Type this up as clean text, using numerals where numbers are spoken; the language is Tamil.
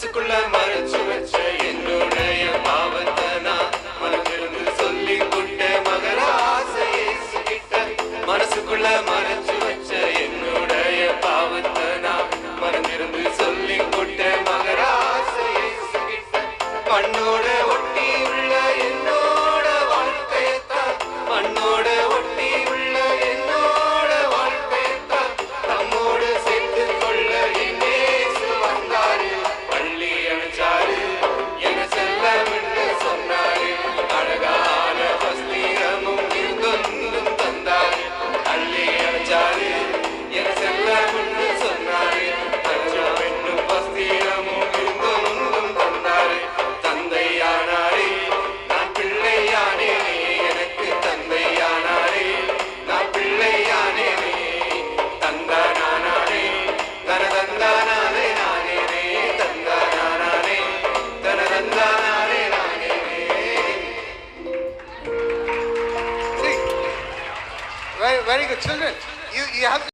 மனசுக்குள்ள மறைச்சு வச்ச என்னுடைய பாவத்தை நான் மனதிலிருந்து சொல்லி கொண்ட மகராசை கிட்ட. மனசுக்குள்ள மறைச்சு வச்ச என்னுடைய பாவத்தை நான் மனதிலிருந்து சொல்லி கொண்ட மகராசை கிட்ட. மண்ணோட ஒட்டி உள்ள என்னோட வாழ்க்கையத்தான், மண்ணோட ஒட்டி உள்ள என்னோட வாழ்க்கையத்தான் நம்மோடு சேர்த்து கொள்ள இயேசு வந்தாரு. பள்ளி அணைச்சாரு, என செல்லமென்று சொன்னாரு. அழகான வஸ்திரமும் விருந்தொன்றும் தந்தாரு. பள்ளி அணைச்சாரு, என செல்லமென்று சொன்னாரு. என்னும் வஸ்திரமும் விருந்தொன்றும் தந்தாரு. தந்தையானாரே, நான் பிள்ளையானேனே, எனக்கு தந்தையானாரே, நான் பிள்ளையானேனே. தந்தானானே, தனதந்தானே நானேனே, தந்தானானே, தனதந்தானே நானேனே. See, very good, children. You have